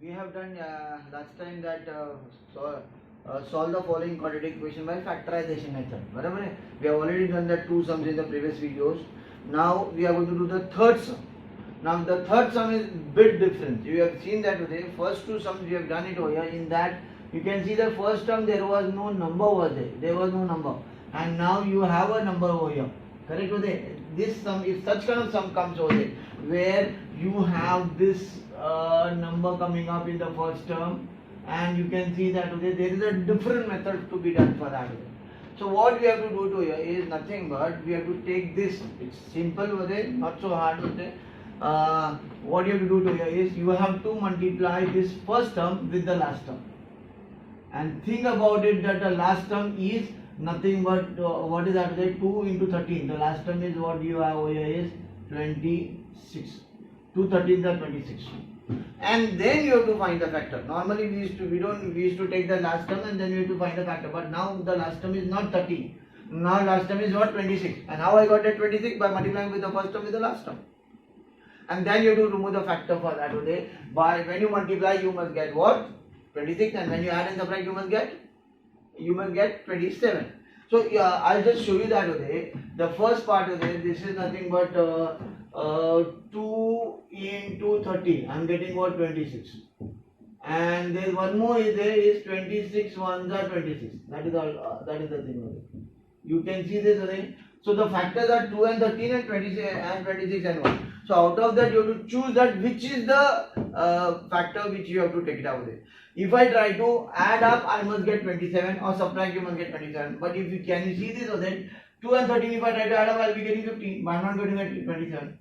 We have done last time that solve the following quadratic equation by factorization method. बराबर है? We have already done the two sums in the previous videos. Now we are going to do the third sum. Now the third sum is bit different. You have seen that today. First two sums we have done it over here. In that you can see the first term there was no number over there. There was no number, and now you have a number over here. Correct today? This sum, if such kind of sum comes over there, where you have this number coming up in the first term, and you can see that okay, there is a different method to be done for that. So what we have to do to here is nothing but we have to take this. It's simple with it, not so hard with it. What you have to do to here is you have to multiply this first term with the last term, and think about it that the last term is nothing but what is that? 2 into 13. The last term is what you have over here is 26. 2 13s are 26. And then you have to find the factor. Normally we used to take the last term and then you have to find the factor. But now the last term is not 13. Now last term is what? 26. And how I got that 26? By multiplying with the first term with the last term. And then you have to remove the factor for that today. By when you multiply, you must get what? 26. And when you add and subtract, you must get 27. So I'll just show you that today. The first part today, this is nothing but 2 into 13. I'm getting what? 26. And there's one more is there is 26 ones are 26. That is all. That is the thing. You can see this today. So the factors are 2 and 13 and 26 and 1. So out of that you have to choose that which is the factor which you have to take it out there. If I try to add up, I must get 27, or subtract, you must get 27. But if you can you see this or then 2 and 13, if I try to add up, I will be getting 15. But I'm not going to get 27.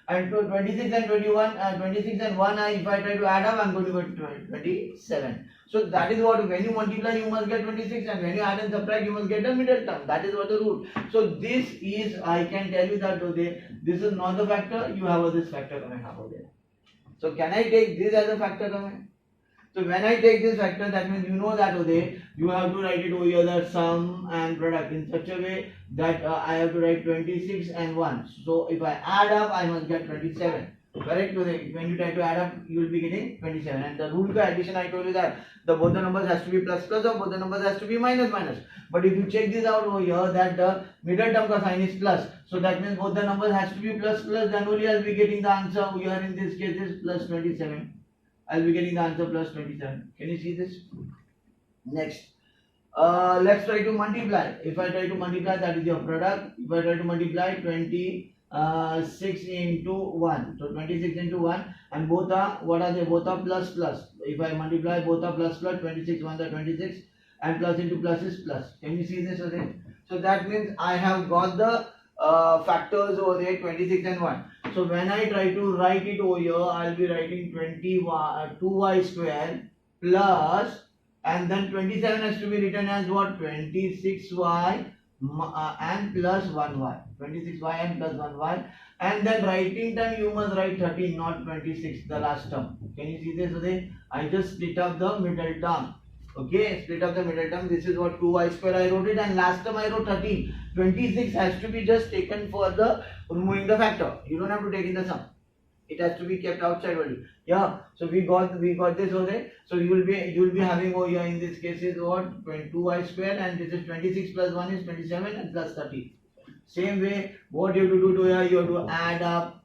And 26 and 21, 26 and 1, if I try to add up, I'm going to get 27. So that is what, when you multiply, you must get 26, and when you add and subtract, you must get the middle term. That is what the rule. So this is, I can tell you that today, this is not the factor, you have this factor coming up over there. So can I take this as a factor coming? So when I take this factor, that means you know that today, you have to write it over here, the sum and product in such a way that I have to write 26 and 1. So if I add up, I must get 27. Correct? When you try to add up, you will be getting 27. And the rule for addition, I told you that both the numbers has to be plus plus or both the numbers has to be minus minus. But if you check this out over here, that the middle term ka sign is plus. So that means both the numbers has to be plus plus. Then only I will be getting the answer here in this case is plus 27. I will be getting the answer plus 27. Can you see this? Next. Let's try to multiply. If I try to multiply, that is your product. If I try to multiply 26 into 1. So 26 into 1, and both are, what are they? Both are plus plus. If I multiply, both are plus plus. 26 1 are 26, and plus into plus is plus. Can you see this over there? So that means I have got the factors over there, 26 and 1. So when I try to write it over here, I'll be writing 2y square plus, and then 27 has to be written as what? 26y and plus 1y. 26y and plus 1y. And then writing time you must write 13, not 26, the last term. Can you see this today? I just split up the middle term. Okay, split up the middle term. This is what 2y square I wrote it, and last term I wrote 13. 26 has to be just taken for the removing the factor. You don't have to take in the sum. It has to be kept outside only. Yeah. So we got this over there. So you will be having over here in this case is what? 2y square, and this is 26 plus 1 is 27 and plus 30. Same way, what you have to do to here, you have to add up.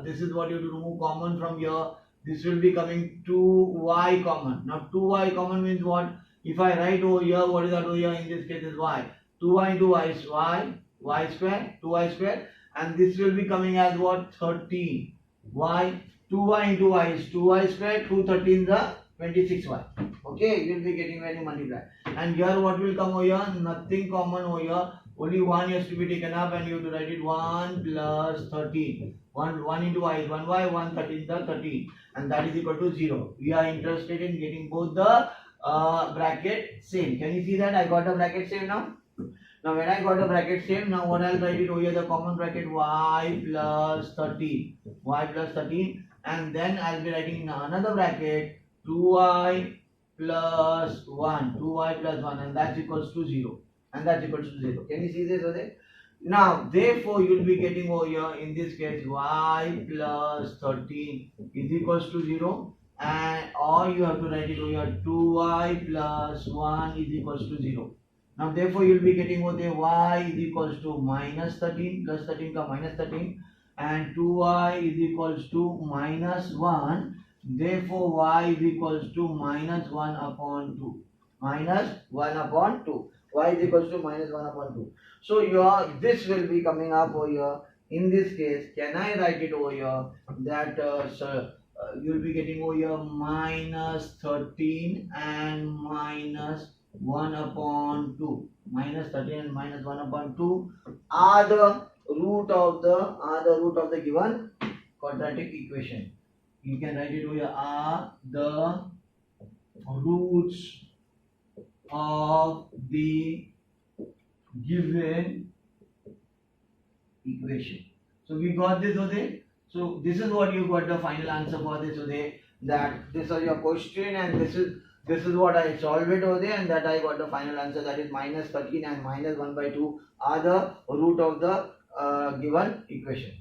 This is what you have to remove common from here. This will be coming 2y common. Now 2y common means what? If I write over here, what is that over here? In this case is y. 2y into y is y square, 2y square, and this will be coming as what? 13. Y, 2y into y is 2y square, 2 13s are 26y. Okay, you will be getting when you multiply. And here what will come over here? Nothing common over here. Only 1 has to be taken up, and you have to write it 1 plus 13. 1 into y is 1y, 1 13 is 13, and that is equal to 0. We are interested in getting both the bracket same. Can you see that I got the bracket same now? Now when I got the bracket same, now what I'll write it over here, the common bracket y plus 13. Y plus 13, and then I'll be writing another bracket 2y plus 1. 2y plus 1, and that's equals to 0. And that's equals to 0. Can you see this over there? Now, therefore, you will be getting over here in this case y plus 13 is equals to 0, and or you have to write it over here 2y plus 1 is equals to 0. Now therefore you will be getting what the y is equals to minus 13 plus 13 ka minus 13 and 2y is equals to minus 1. Therefore y is equals to minus 1 upon 2. Minus 1 upon 2. Y is equals to minus 1 upon 2. So your this will be coming up over here. In this case, can I write it over here that you will be getting over here minus 13 and minus 1 upon 2. Minus 13 and minus 1 upon 2 are the root of the given quadratic equation. You can write it over here are the roots of the given equation. So we got this Uday. So this is what you got the final answer for this Uday. That this is your question and this is what I solved it Uday, and that I got the final answer, that is minus 13 and minus 1 by 2 are the root of the given equation.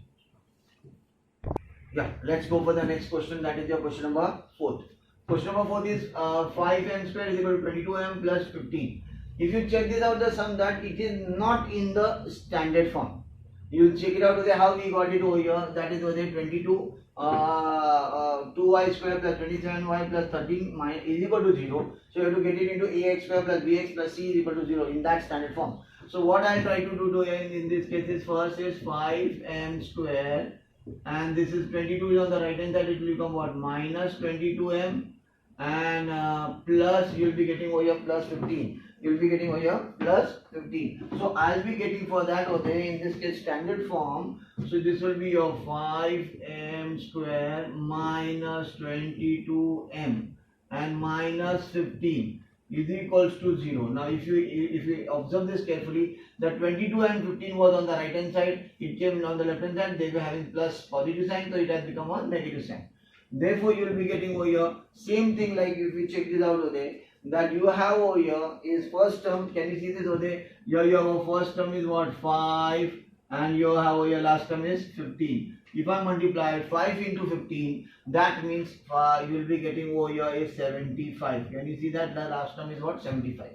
Yeah, let's go for the next question. That is your question number 4. Question number 4 is 5m square is equal to 22m plus 15. If you check this out the sum, that it is not in the standard form. You will check it out how we got it over here. That is over there 22 2y square plus 27y plus 13 is equal to 0. So you have to get it into ax square plus bx plus c is equal to 0 in that standard form. So what I will try to do in this case is first is 5m square and this is 22 is on the right hand side, it will become what, minus 22m and plus you will be getting over here plus 15. You will be getting over here plus 15. So I'll be getting for that over there in this case standard form. So this will be your 5m square minus 22m and minus 15 is equals to 0. Now if you observe this carefully, the 22 and 15 was on the right hand side, it came on the left hand side, they were having plus positive sign, so it has become a negative sign. Therefore you will be getting over here same thing, like if you check this out over there, that you have over here is first term. Can you see this over there? Here your first term is what, 5 and you have over your last term is 15. If I multiply 5 into 15, that means you will be getting over here is 75. Can you see that the last term is what, 75.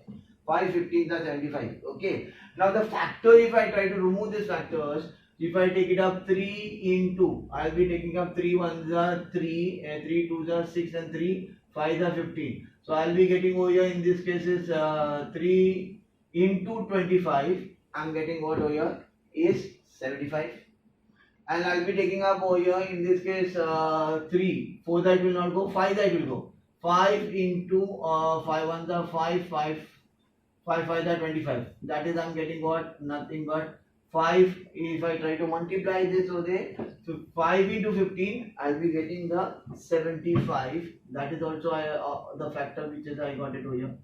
5 15 is 75. Okay. Now the factor, if I try to remove these factors, if I take it up 3 into, I will be taking up 3 1s are 3, 3 2s are 6 and 3 5s are 15. So I will be getting over here in this case is 3 into 25. I am getting what over here is 75. And I will be taking up over here in this case 3. 4 that will not go, 5 that will go. 5 into 5 1s are 5, 5 5 5 are 25. That is I am getting what, nothing but 5. If I try to multiply this over there, so 5 into 15, I will be getting the 75. That is also the factor which is I got it over here.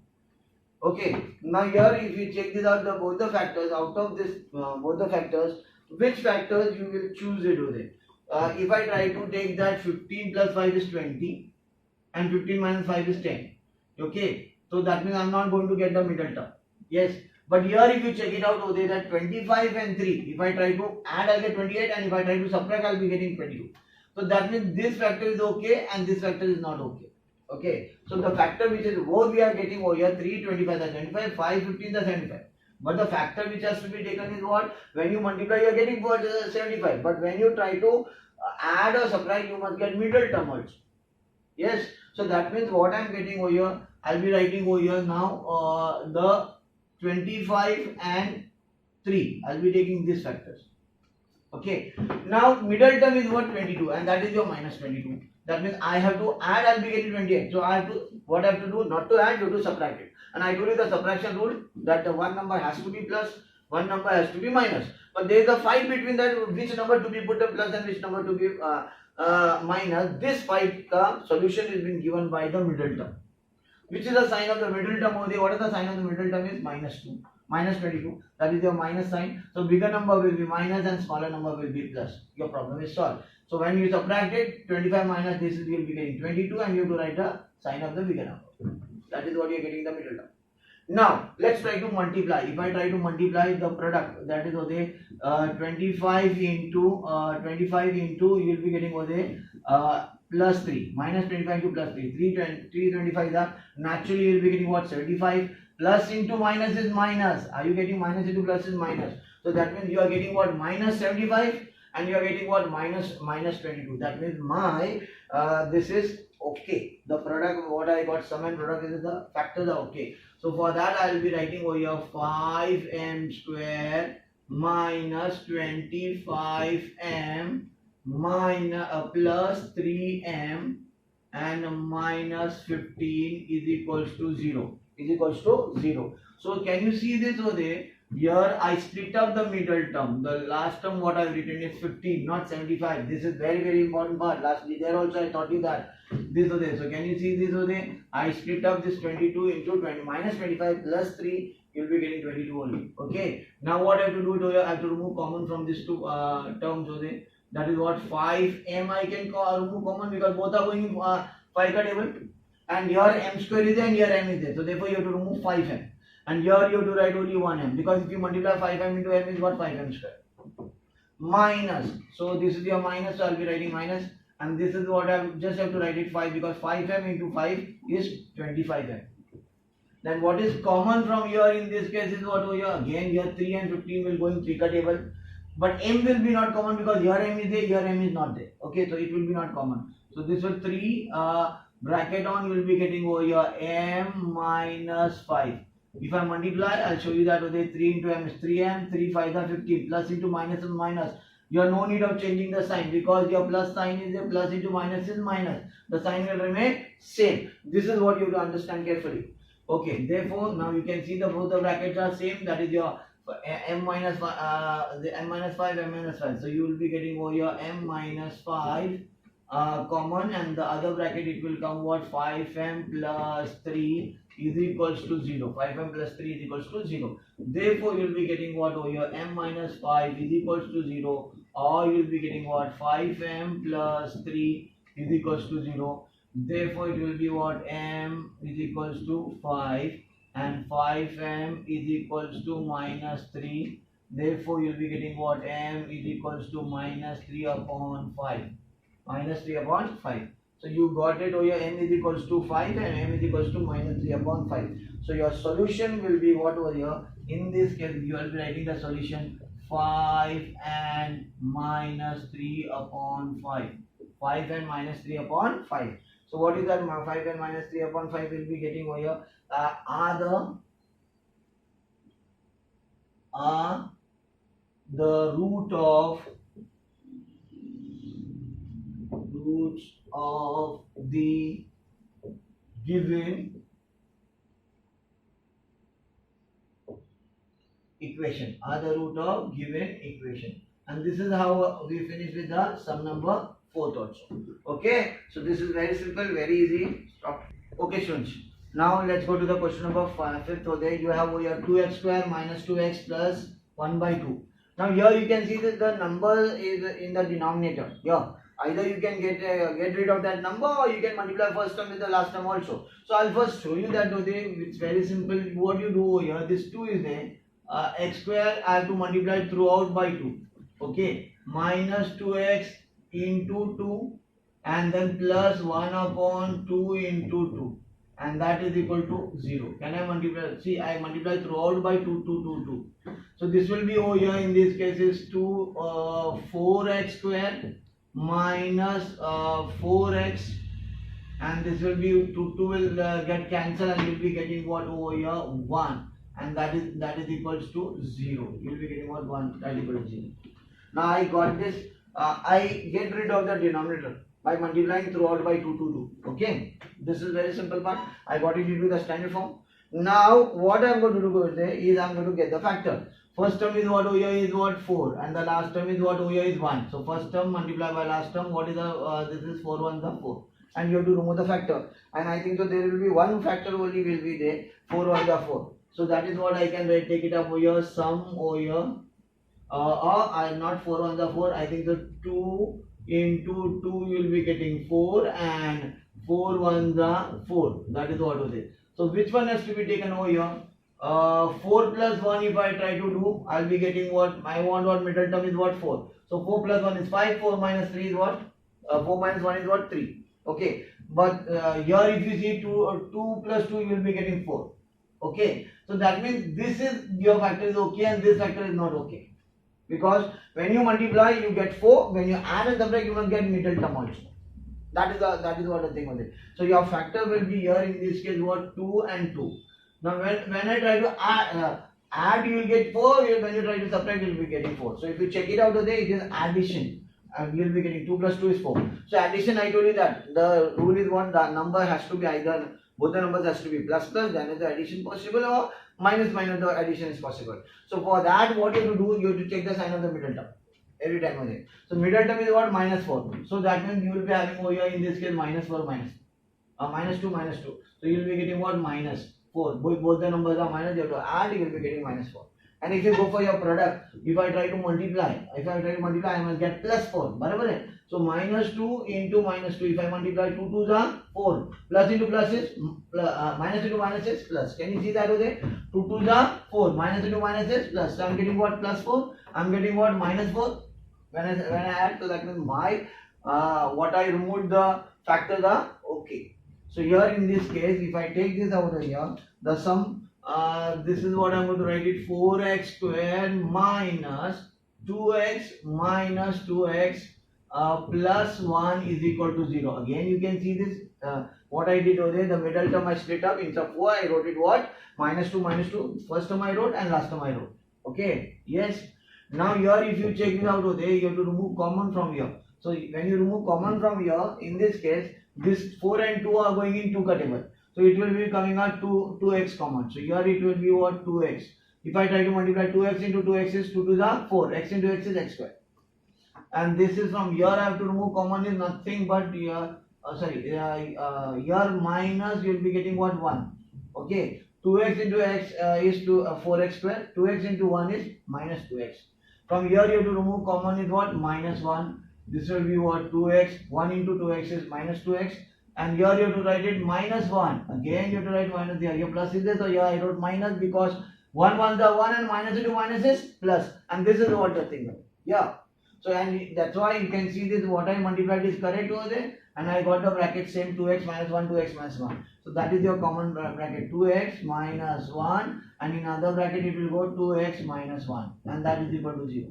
Okay. Now here if you check this out, both the factors, out of this both the factors, which factors you will choose it over there. If I try to take that 15 plus 5 is 20 and 15 minus 5 is 10. Okay. So that means I am not going to get the middle term. Yes. But here if you check it out over there, that 25 and 3, if I try to add I'll get 28 and if I try to subtract I'll be getting 22. So that means this factor is okay and this factor is not okay. Okay. So the factor which is both we are getting over here 3 25 is 25, 5 15 is 75. But the factor which has to be taken is what? When you multiply you are getting 75. But when you try to add or subtract you must get middle term also. Yes. So that means what I am getting over here, I'll be writing over here now the 25 and 3. I'll be taking these factors. Okay. Now middle term is what, 22 and that is your minus 22. That means I have to add, I'll be getting 28. So I have to, what I have to do, not to add, you have to subtract it. And I told you the subtraction rule that the one number has to be plus, one number has to be minus. But there is a fight between that, which number to be put a plus and which number to be minus. This fight solution is being given by the middle term. Which is the sign of the middle term over there? What is the sign of the middle term is minus 2, minus 22. That is your minus sign. So bigger number will be minus and smaller number will be plus. Your problem is solved. So when you subtract it, 25 minus this you will be getting 22 and you have to write the sign of the bigger number. That is what you are getting the middle term. Now let's try to multiply. If I try to multiply the product, that is over there 25 into you will be getting over there plus 3, minus 25 into plus 3, 325 are naturally you will be getting what, 75. Plus into minus is minus. Are you getting minus into plus is minus? So that means you are getting what, minus 75, and you are getting what, minus 22. That means my this is okay. The product what I got, sum and product is the factors are okay. So for that I will be writing over here 5m square minus 25m minus plus 3m and minus 15 is equals to 0. So can you see this over there? Here I split up the middle term. The last term what I have written is 15, not 75. This is very important part. Lastly there also I taught you that this over there. So can you see this over there? I split up this 22 into 20 minus 25 plus 3. You will be getting 22 only. Okay. Now what I have to do here? I have to remove common from these two terms over there. That is what, 5m I can remove common because both are going in 5 table. And here m square is there and here m is there. So therefore you have to remove 5m. And here you have to write only 1m. Because if you multiply 5m into m is what, 5m square. Minus. So this is your minus. So I will be writing minus. And this is what I just have to write it 5 because 5m into 5 is 25m. Then what is common from here in this case is what over here? Again here 3 and 15 will go in 3 table. But m will be not common because here m is there, here m is not there. Okay, so it will be not common. So this will 3 bracket on, you will be getting over here m minus 5. If I multiply, I'll show you that over there. 3 into m is 3m, 3 5 are 15, plus into minus is minus. You have no need of changing the sign because your plus sign is there, plus into minus is minus. The sign will remain same. This is what you have to understand carefully. Okay, therefore now you can see the both the brackets are same. That is your m minus 5, the m minus 5, m minus 5. So you will be getting over here m minus 5 common, and the other bracket it will come what, 5m plus 3 is equals to 0. 5m plus 3 is equals to 0. Therefore you will be getting what over here, m minus 5 is equals to 0, or you will be getting what, 5m plus 3 is equals to 0. Therefore it will be what, m is equals to 5 and 5m is equals to minus 3. Therefore you will be getting what, m is equals to minus 3 upon 5. Minus 3 upon 5. So you got it over here, m is equals to 5 and m is equals to minus 3 upon 5. So your solution will be what over here? In this case you will be writing the solution 5 and minus 3 upon 5. 5 and minus 3 upon 5. So what is that? 5 and minus 3 upon 5 will be getting over here are the roots of the given equation. Are the root of given equation. And this is how we finish with the sum number 4th also. Okay, so this is very simple, very easy. Stop. Okay students, now let's go to the question number 5th. So there you have over here 2x square minus 2x plus 1 by 2. Now here you can see that the number is in the denominator. Here either you can get rid of that number, or you can multiply first term with the last term also. So I'll first show you that today. It's very simple. What you do over here, this 2 is there, x square I have to multiply throughout by 2. Okay, minus 2x into 2 and then plus 1 upon 2 into 2, and that is equal to 0. Can I multiply? See, I multiply throughout by 2. So this will be over here in this case is 4x square minus 4x, and this will be 2 will get cancelled, and you will be getting what over here 1, and that is equals to 0. You will be getting what 1, that is equal to 0. Now I got this. I get rid of the denominator by multiplying throughout by 2. Okay, this is very simple part. I got it into the standard form. Now what I am going to do over there is I am going to get the factor. First term is what over here is what 4, and the last term is what over here is 1. So first term multiply by last term. What is the this is 4 1s are 4, and you have to remove the factor. And I think so there will be one factor only will be there. 4 1s are 4. So that is what I can write. Take it up over here. Sum over here. I not 4 1s are 4. I think the 2 into 2 you will be getting 4, and 4 1s are 4. That is what over there. So which one has to be taken over here? 4 plus 1 if I try to do, I will be getting what? I want what middle term is what 4. So 4 plus 1 is 5, 4 minus 3 is what? 4 minus 1 is what? 3. Okay, but here if you see 2 plus 2, you will be getting 4. Okay, so that means this is your factor is okay and this factor is not okay, because when you multiply you get 4, when you add and subtract you must get middle term also. That is what the thing was it. So your factor will be here in this case what? 2 and 2. Now when I try to add you will get 4, when you try to subtract you will be getting 4. So if you check it out today, it is addition and you will be getting 2 plus 2 is 4. So addition, I told you that the rule is what? The number has to be either, both the numbers has to be plus plus, then is the addition possible, or minus minus the addition is possible. So for that what you have to do, you have to take the sign of the middle term every time only. So middle term is what? Minus 4. So that means you will be having over here in this case minus 4 minus 2 minus 2. So you will be getting what? Minus 4. Both the numbers are minus, you have to add, you will be getting minus 4. And if you go for your product, if I try to multiply, I must get plus 4. Barabar? So minus 2 into minus 2. If I multiply 2 2s are 4. Plus into plus is minus into minus is plus. Can you see that over there? 2 2s are 4. Minus into minus is plus. So I am getting what? Plus 4. I am getting what? Minus 4. When I add, so that means my what I removed the factors are okay. So here in this case, if I take this out of here, the sum, this is what I'm going to write it, 4x squared minus 2x minus 2x plus 1 is equal to 0. Again you can see this, what I did over there, the middle term I split up. Instead of 4 I wrote it what? Minus 2. First term I wrote and last term I wrote. Okay, yes. Now here if you check it out over there, you have to remove common from here. So when you remove common from here, in this case, this 4 and 2 are going in 2 category. So it will be coming out 2x common. So here it will be what? 2x. If I try to multiply 2x into 2x is 2 2s are 4. X into x is x square. And this is from here I have to remove common is nothing but here, here minus you will be getting what? 1. Okay. 2x into x is 4x square. 2x into 1 is minus 2x. From here you have to remove common is what? Minus 1. This will be what? 2x. 1 into 2x is minus 2x. And here you have to write it minus 1. Again you have to write minus here. Your plus is there, so here I wrote minus because 1 1 are 1 and minus into minus is plus. And this is what the thing is. Yeah. So and that's why you can see this, what I multiplied is correct over there. And I got the bracket same 2x minus 1, 2x minus 1. So that is your common bracket, 2x minus 1, and in other bracket it will go 2x minus 1, and that is equal to 0.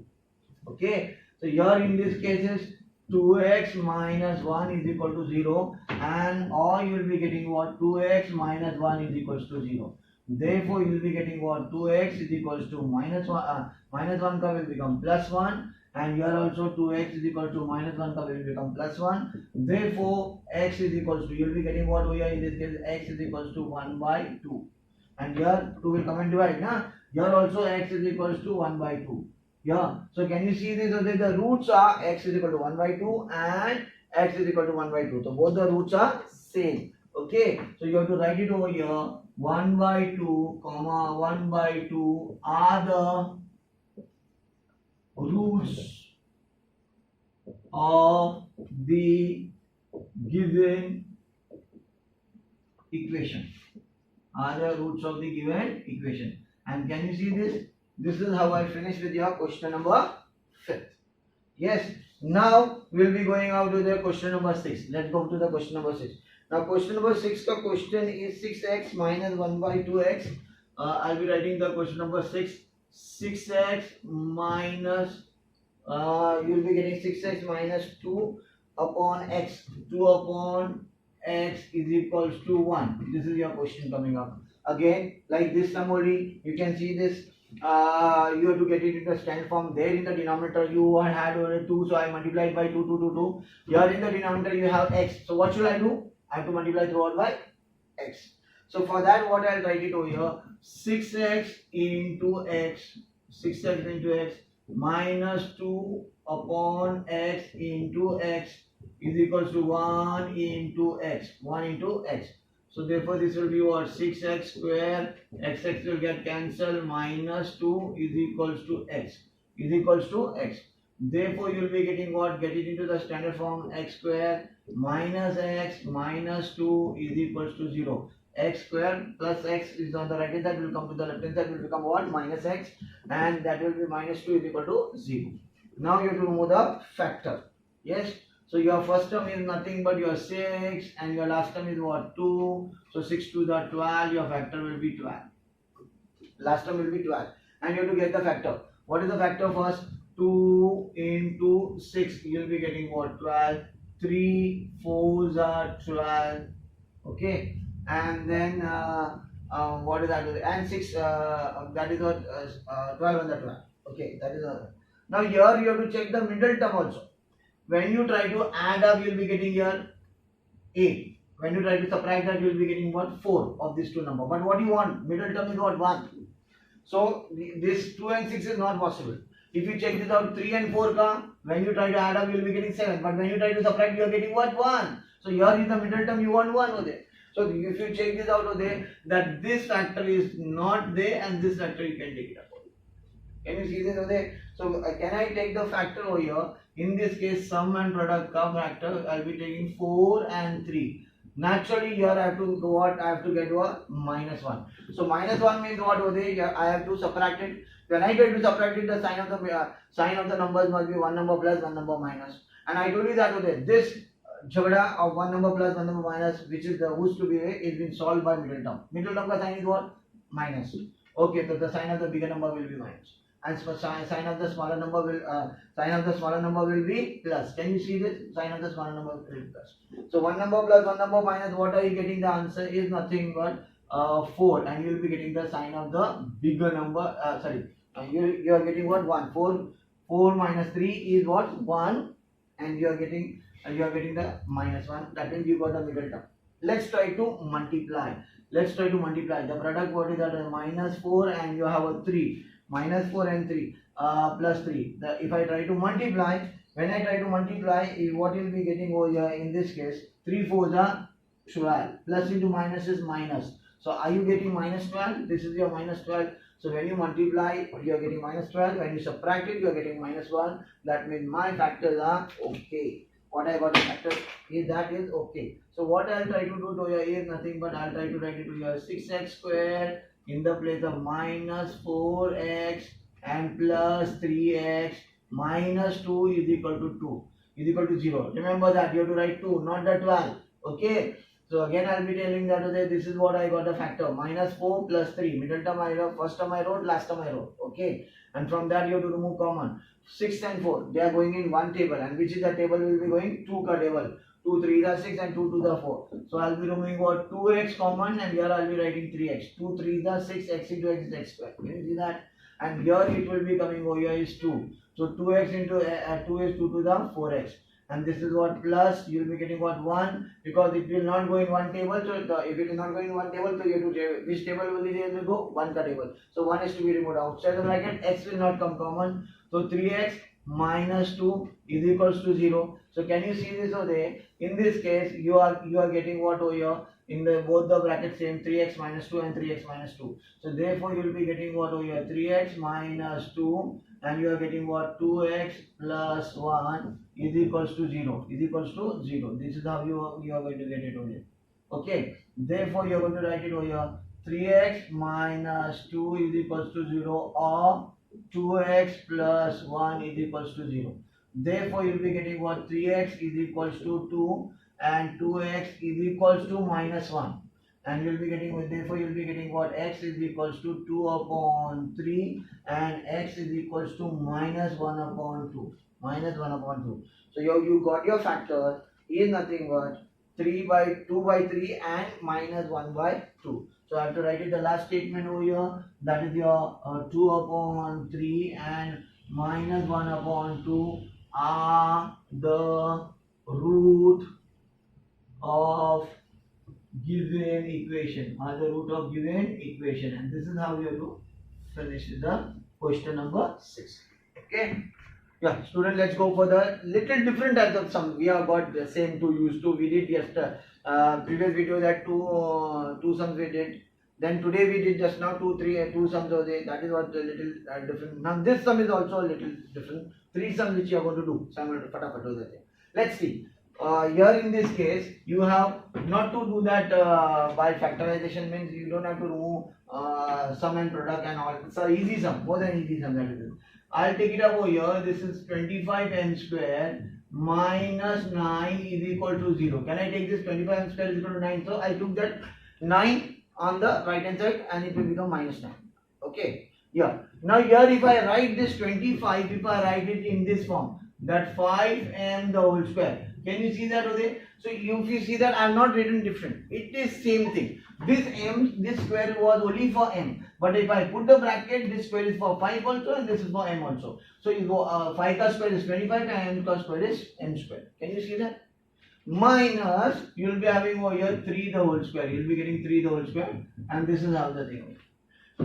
Okay, so here in this case is 2x minus 1 is equal to 0, and or you will be getting what? 2x minus 1 is equals to 0. Therefore you will be getting what? 2x is equals to minus 1, minus 1 will become plus 1. And here also 2x is equal to minus 1 will become plus 1. Therefore x is equals to, you will be getting what over here in this case, x is equals to 1 by 2. And here 2 will come and divide. Nah? Here also x is equals to 1 by 2. Yeah. So can you see this? So the roots are x is equal to 1 by 2 and x is equal to 1 by 2. So both the roots are same. Okay. So you have to write it over here. 1 by 2 comma 1 by 2 are the roots of the given equation. Are the roots of the given equation. And can you see this? This is how I finish with your question number 5. Yes. Now we will be going out to the question number 6. Let's go to the question number 6. Now question number 6 ka question is 6x minus 1 by 2x. I'll be writing the question number 6. 6x minus you will be getting 6x minus 2 upon x. 2 upon x is equals to 1. This is your question coming up. Again, like this sum only, you can see this. You have to get it in the standard form. There in the denominator you had over 2, so I multiplied by 2, 2, 2, 2. Here in the denominator you have x. So what should I do? I have to multiply throughout by x. So for that, what I'll write it over here, 6x into x, 6x into x minus 2 upon x into x is equals to 1 into x, 1 into x. So therefore this will be what? 6x square, x will get cancelled, minus 2 is equals to x, is equals to x. Therefore you will be getting what? Get it into the standard form, x square minus x minus 2 is equals to 0. X square plus x is on the right hand side, will come to the left hand side, will become what? Minus x, and that will be minus 2 is equal to 0. Now you have to remove the factor. Yes. So your first term is nothing but your 6 and your last term is what? 2. So 6 to the 12, your factor will be 12. Last term will be 12. And you have to get the factor. What is the factor first? 2 into 6, you will be getting what? 12. 3 4s are 12. Okay. And then what is that? And 6, that is what? 12 and the 12. Okay. That is now here you have to check the middle term also. When you try to add up, you will be getting here 8. When you try to subtract that, you will be getting what? 4 of these two numbers. But what you want? Middle term is what? 1. So this 2 and 6 is not possible. If you check this out, 3 and 4 ka, when you try to add up, you will be getting 7. But when you try to subtract, you are getting what? 1. So here is the middle term, you want 1 over there. So if you check this out over there, that this factor is not there and this factor you can take it up. Can you see this over there? So can I take the factor over here? In this case, sum and product ka factor, I will be taking 4 and 3. Naturally, here I have to go what? I have to get what? Minus 1. So minus 1 means what over there? Here I have to subtract it. When I try to subtract it, the sign of the numbers must be one number plus, one number minus. And I told you that over there. This jhagda of one number plus, one number minus, which is the who's to be a, is been solved by middle term. Middle term ka sign is what? Minus. Okay, so the sign of the bigger number will be minus. And sign of the smaller number will be plus. Can you see this? Sign of the smaller number will be plus. So one number plus one number minus, what are you getting? The answer is nothing but 4, and you will be getting the sign of the bigger number. You are getting what? 1. 4 minus 3 is what? 1, and you are getting the minus 1. That means you got the middle term. Let's try to multiply. The product, what is that? Minus 4 and you have a 3. Minus 4 and 3 plus 3. If I try to multiply, when I try to multiply, what you will be getting over here in this case? 3 4s are 12. Plus into minus is minus. So are you getting minus 12? This is your minus 12. So when you multiply, you are getting minus 12. When you subtract it, you are getting minus 1. That means my factors are okay. What I got the factor is that is okay. So what I will try to do to here is nothing but I will try to write it to here 6x squared in the place of minus 4x and plus 3x minus 2 is equal to 2 is equal to 0. Remember that you have to write 2, not the 12. Okay. So again I will be telling that this is what I got the factor. Minus 4 plus 3. Middle term I wrote, first term I wrote, last term I wrote. Okay. And from that you have to remove common. 6 and 4. They are going in one table. And which is the table will be going? 2 ka table. 2 3 are 6 and 2 to the 4. So I will be removing what? 2x common, and here I will be writing 3x. 2 3 are 6, x into x is x square. Can you see that? And here it will be coming over here is 2. So 2x into 2 is 2 to the 4x. And this is what plus, you will be getting what? 1, because it will not go in one table. So if it is not going in one table, so you have to, which table will it go? 1 ka table. So 1 is to be removed outside the bracket. X will not come common. So 3x minus 2 is equals to 0. So can you see this over there? In this case, you are getting what over here? In the both the brackets same, 3x minus 2 and 3x minus 2. So therefore you will be getting what over here? 3x minus 2, and you are getting what? 2x plus 1 is equals to 0. Is equals to 0. This is how you are going to get it over here. Okay. Therefore you are going to write it over here. 3x minus 2 is equals to 0, or 2x plus 1 is equals to 0. Therefore you will be getting what? 3x is equals to 2 and 2x is equals to minus 1. And you will be getting, therefore you will be getting what? X is equals to 2 upon 3 and x is equals to minus 1 upon 2. Minus 1 upon 2. So you got your factor is nothing but 2 by 3 and minus 1 by 2. So I have to write it the last statement over here. That is your 2 upon 3 and minus 1 upon 2 are the root of given equation. And this is how you have to finish the question number 6. Okay. Yeah, student, let's go for the little different types of sum. We have got the same to use to. We did yesterday, previous video that two sums we did. Then today we did just now two sums over there. That is what a little different. Now this sum is also a little different. 3 sums which you are going to do. Let's see. Here in this case, you have not to do that by factorization, means you don't have to remove sum and product and all. It's an easy sum, more than easy sum that is. I'll take it up over here. This is 25m square minus 9 is equal to 0. Can I take this 25m square is equal to 9? So I took that 9 on the right hand side and it will become minus 9. Okay. Yeah. Now here if I write this 25, if I write it in this form, that 5m the whole square. Can you see that over there? So if you see that I have not written different. It is same thing. This square was only for m. But if I put the bracket, this square is for 5 also and this is for m also. So you go 5 ka square is 25 and m ka square is m square. Can you see that? Minus, you will be having over here 3 the whole square. You will be getting 3 the whole square and this is how the thing is.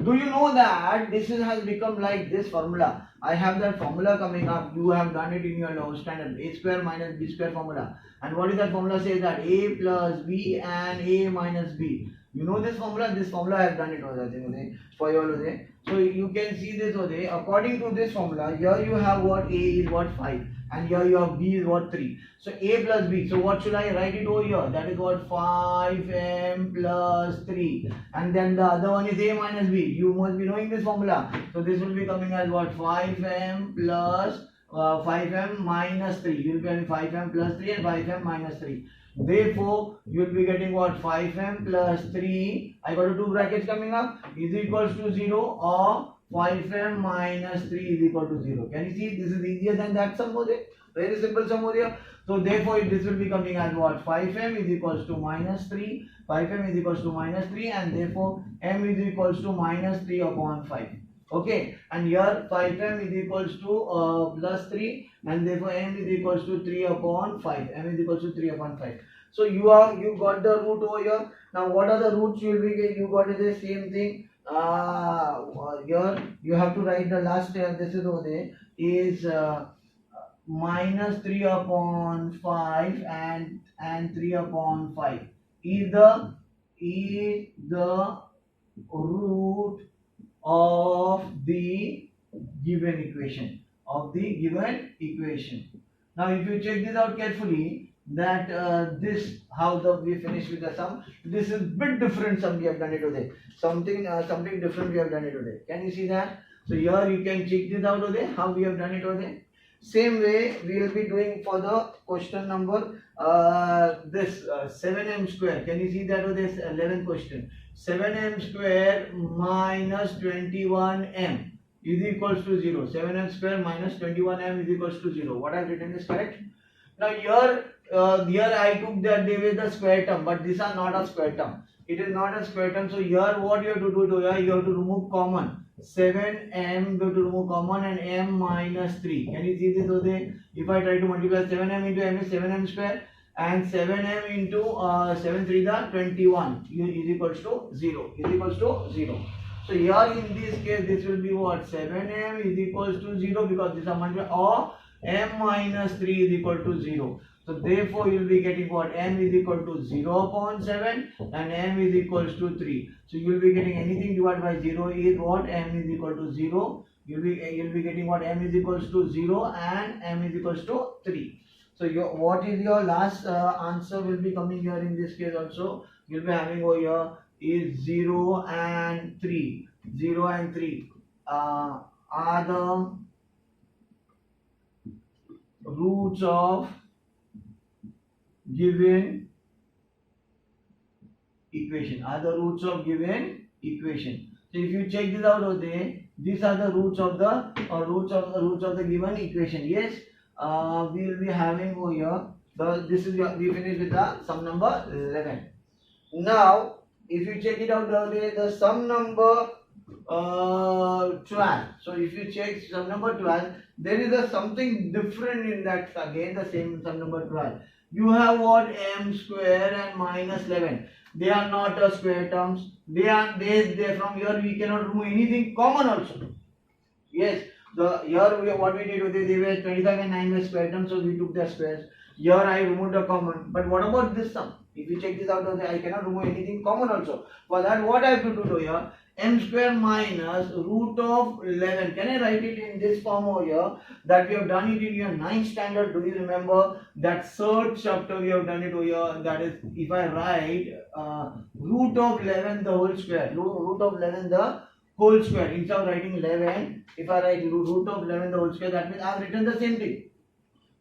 Do you know that this has become like this formula? I have that formula coming up. You have done it in your lower standard. A square minus b square formula. And what is that formula? Says that a plus b and a minus b. You know this formula? This formula I have done it over there for you all there. So you can see this over there. According to this formula, here you have what a is what 5. And here you have b is what 3. So a plus b. So what should I write it over here? That is what 5m plus 3. And then the other one is a minus b. You must be knowing this formula. So this will be coming as what 5m plus 5m minus 3. You will be having 5m plus 3 and 5m minus 3. Therefore, you will be getting what 5m plus 3. I got two brackets coming up is equals to 0 or 5m minus 3 is equal to 0. Can you see? This is easier than that sum over there. Very simple sum over here. So therefore this will be coming as what 5m is equals to minus 3. 5m is equals to minus 3 and therefore m is equals to minus 3 upon 5. Okay, and here 5m is equals to plus 3 and therefore m is equals to 3 upon 5. M is equals to 3 upon 5. So you got the root over here. Now what are the roots you will be getting? You got the same thing. Here you have to write the last this is over there is minus 3 upon 5 and 3 upon 5 is the root of the given equation Now if you check this out carefully, that this how we finish with the sum. This is bit different sum we have done it today. Something different we have done it today. Can you see that? So here you can check this out today how we have done it today. Same way we will be doing for the question number this 7m square. Can you see that over this 11th question? 7m square minus 21m is equals to 0. 7m square minus 21m is equals to 0. What I have written is correct. Now here I took that they were the square term, but these are not a square term. It is not a square term. So here what you have to do here, you have to remove common. 7m, you have to remove common and m minus 3. Can you see this over there? If I try to multiply 7m into m is 7m square and 7m into 7 3 the 21 is equals to 0. So here in this case this will be what 7m is equals to 0 because this is multiplied or m minus 3 is equal to 0. So therefore you will be getting what m is equal to 0 upon 7 and m is equals to 3. So you will be getting anything divided by 0 is what m is equal to 0. You will be getting what m is equals to 0 and m is equals to 3. So what is your last answer will be coming here in this case also. You will be having over here is 0 and 3. 0 and 3 are the roots of given equation. So if you check this out over there, these are the roots of the given equation. Yes, we will be having over here we finished with the sum number 11. Now if you check it out over there, the sum number 12. So if you check sum number 12, there is something different in that. Again the same sum number 12. You have what m square and minus 11. They are not square terms. They from here we cannot remove anything common also. Yes. What we did with they were 25 and 9 were square terms, so we took their squares. Here I removed the common. But what about this sum? If you check this out, I cannot remove anything common also. For that, what I have to do here? M square minus root of 11. Can I write it in this form over here? That we have done it in your 9th standard. Do you remember that third chapter we have done it over here? That is, if I write root of 11 the whole square. Root of 11 the whole square. Instead of writing 11, if I write root of 11 the whole square, that means I have written the same thing.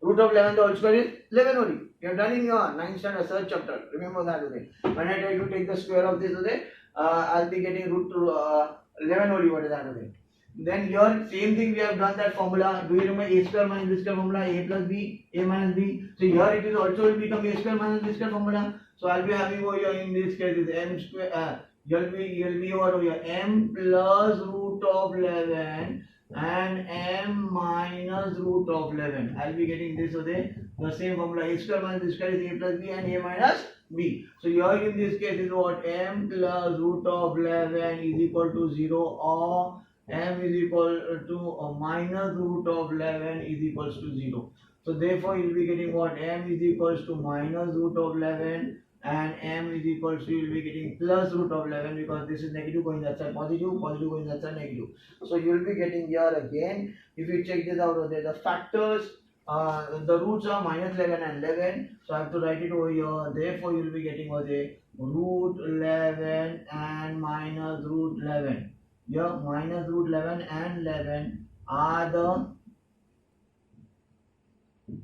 Root of 11 the whole square is 11 only. You have done in your 9th standard search chapter. Remember that today. When I try to take the square of this today, I'll be getting root to 11 only. What is that today? Then here same thing we have done that formula. Do you remember a square minus b square formula? A plus b, a minus b. So here it is also will become a square minus b square formula. So I'll be having over here in this case is m square. You'll be over here m plus root of 11 and m minus root of 11. I'll be getting this today. The same formula a square minus b square is a plus b and a minus b. So here in this case is what m plus root of 11 is equal to 0 or m is equal to minus root of 11 is equals to 0. So therefore you will be getting what m is equals to minus root of 11 and m is equals to you will be getting plus root of 11 because this is negative going that side positive, positive going that side negative. So you will be getting here again if you check this out there the factors the roots are minus 11 and 11. So I have to write it over here. Therefore you will be getting over there root 11 and minus root 11. Here minus root 11 and 11 are the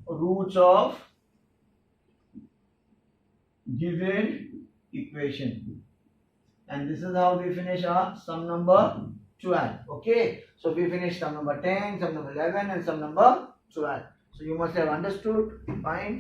roots of given equation, and this is how we finish our sum number 12. Okay, so we finished sum number 10, sum number 11 and sum number 12. So you must have understood. Fine.